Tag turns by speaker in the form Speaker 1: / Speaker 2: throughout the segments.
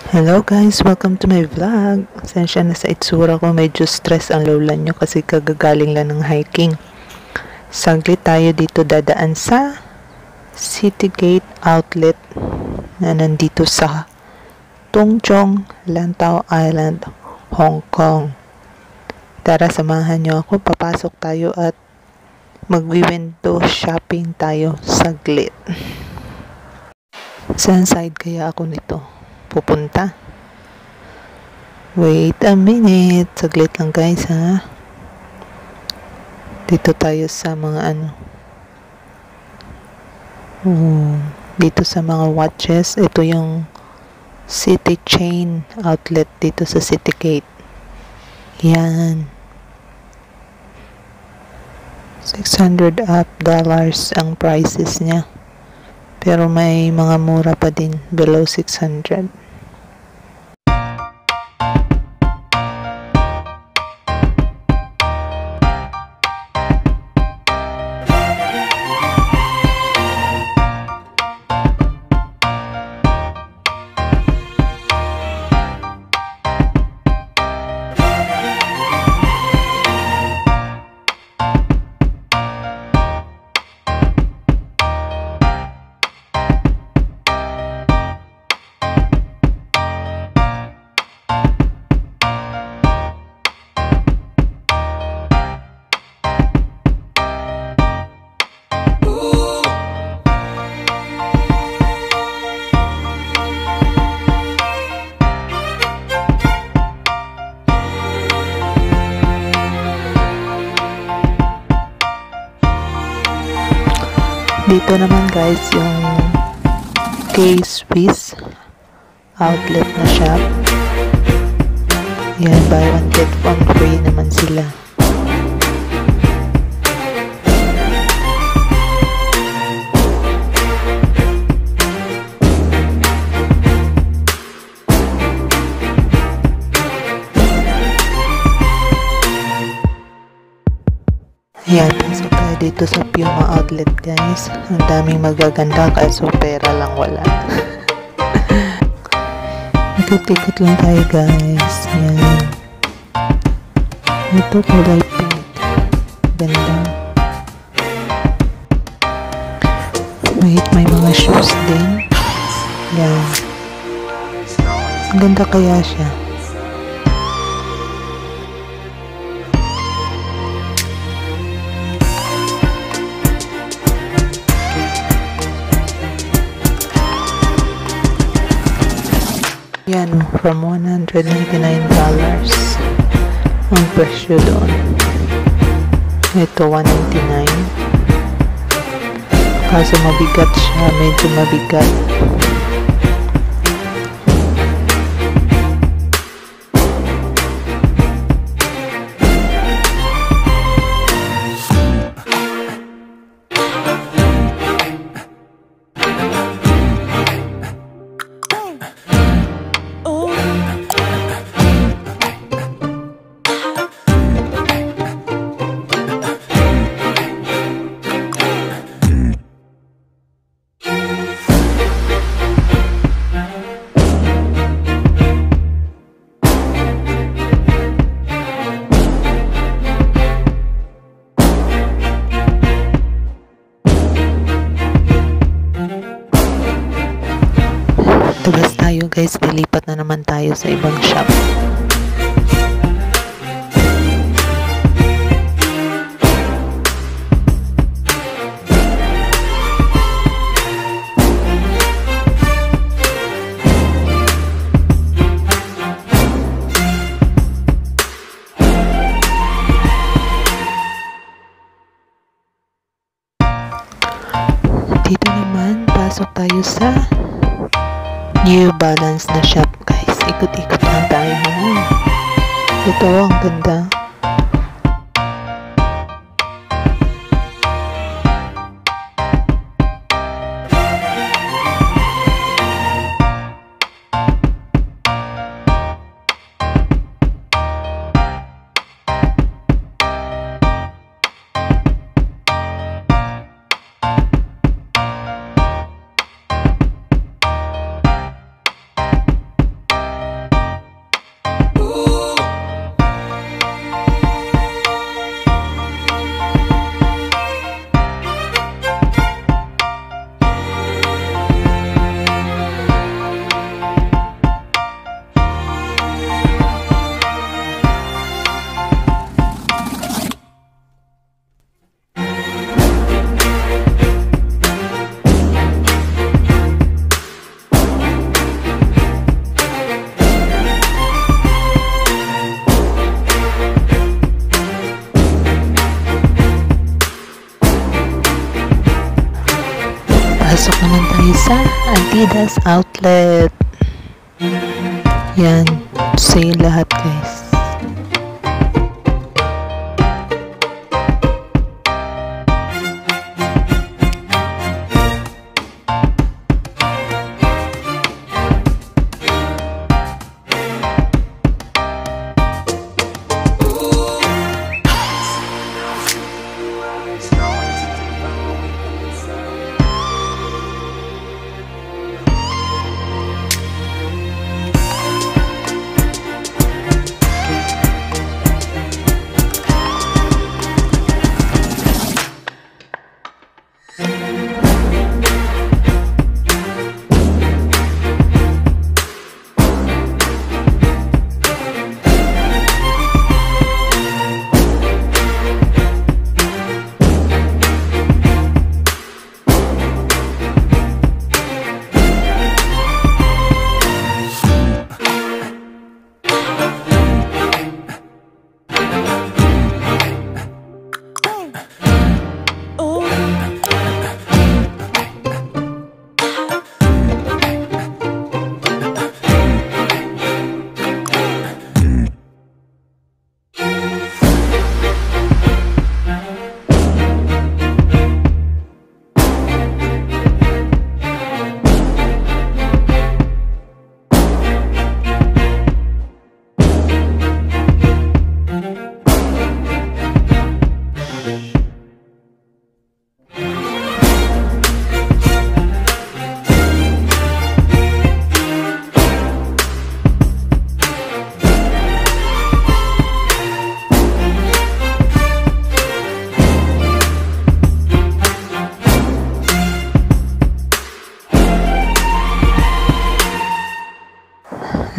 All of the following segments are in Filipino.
Speaker 1: Hello guys, welcome to my vlog. Sensya na sa itsura ko, medyo stress ang lola nyo kasi kagagaling lang ng hiking. Saglit tayo dito dadaan sa Citygate outlet na nandito sa Tungchong, Lantau Island, Hong Kong. Tara, samahan nyo ako, papasok tayo at magwi-window shopping tayo saglit. Saan side kaya ako nito pupunta? Wait a minute. Saglit lang guys ha. Dito tayo sa mga dito sa mga watches. Ito yung City Chain outlet dito sa Citygate. Yan. $600 ang prices niya. Pero may mga mura pa din below 600. Dito naman guys yung K-Swiss outlet na shop. Yan, buy one get one free naman sila. Yan, pasok tayo dito sa Puma outlet guys. Ang daming magaganda kaso pera lang wala. Ikot-ikot lang tayo guys. Yan. Ito kulay pink. Ganda. Wait, may mga shoes din. Yan. Ang ganda kaya siya. Yan, from $199 ang presyo doon. Ito, $199. Kaso mabigat siya, medyo mabigat. Tugas tayo guys, lilipat na naman tayo sa ibang shop. Dito naman, pasok tayo sa New Balance na shop guys. Ikot-ikot lang tayo. Ito, ang ganda. Adidas outlet. Yan, sale lahat guys.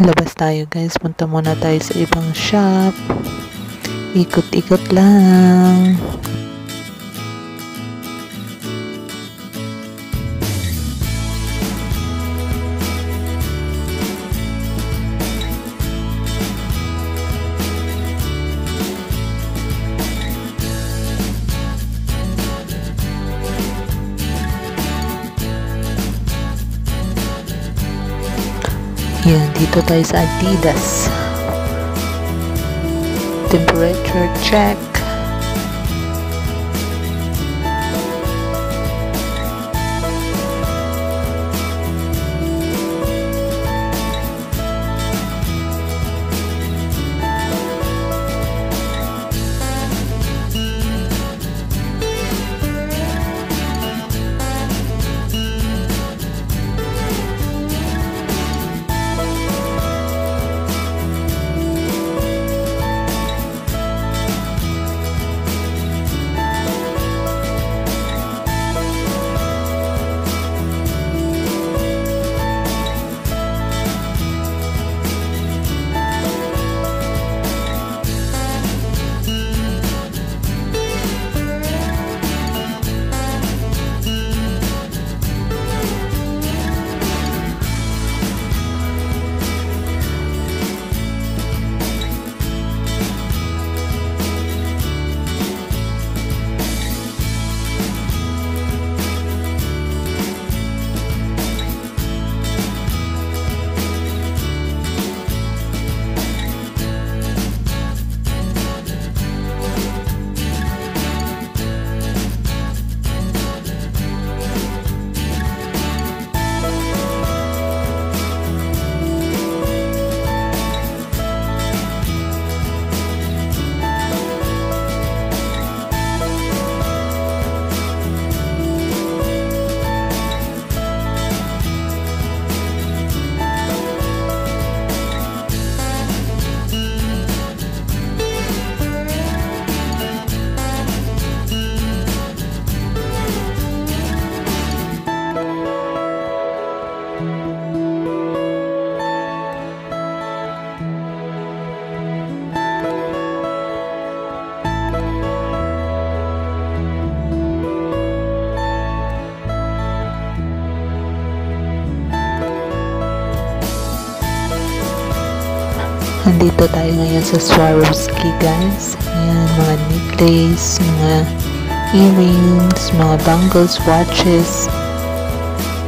Speaker 1: Labas tayo guys, punta muna tayo sa ibang shop. Ikot-ikot lang. Yan, dito tayo sa Adidas. Temperature check. Nandito tayo ngayon sa Swarovski guys. Ayan, mga necklace, mga earrings, mga bangles, watches.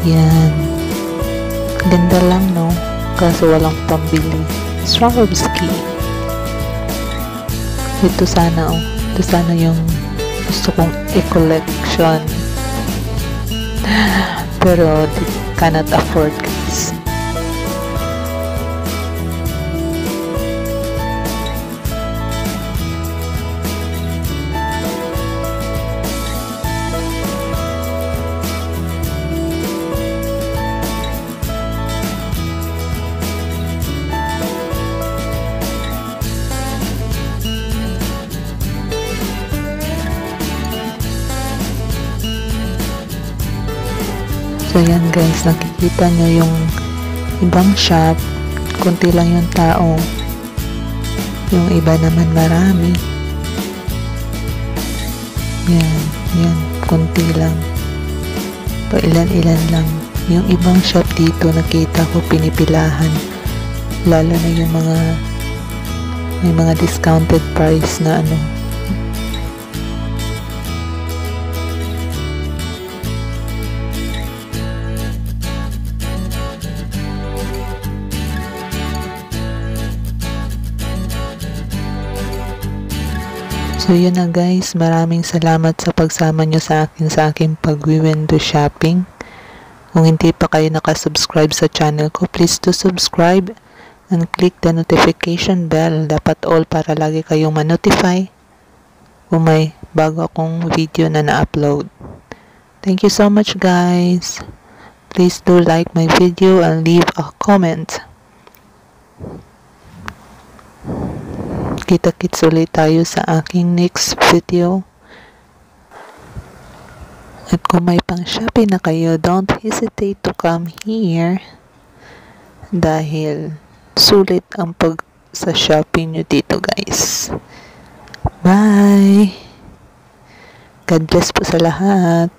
Speaker 1: Yan. Ganda lang, no? Kaso walang pambili. Swarovski. Ito sana, oh. Ito sana yung gusto kong i-collection. Pero cannot afford, guys. So yan guys, nakikita nyo yung ibang shop, kunti lang yung tao, yung iba naman marami. Yan, kunti lang, ilan-ilan lang. Yung ibang shop dito nakita ko pinipilahan, lalo na yung may mga discounted price na ano. So yun na guys, maraming salamat sa pagsama nyo sa aking pag-window shopping. Kung hindi pa kayo nakasubscribe sa channel ko, please to subscribe and click the notification bell. Dapat all para lagi kayong ma-notify kung may bago akong video na na-upload. Thank you so much guys. Please do like my video and leave a comment. Kita-kits ulit tayo sa aking next video. At kung may pang shopping na kayo, don't hesitate to come here dahil sulit ang sa shopping nyo dito guys. Bye! God bless po sa lahat.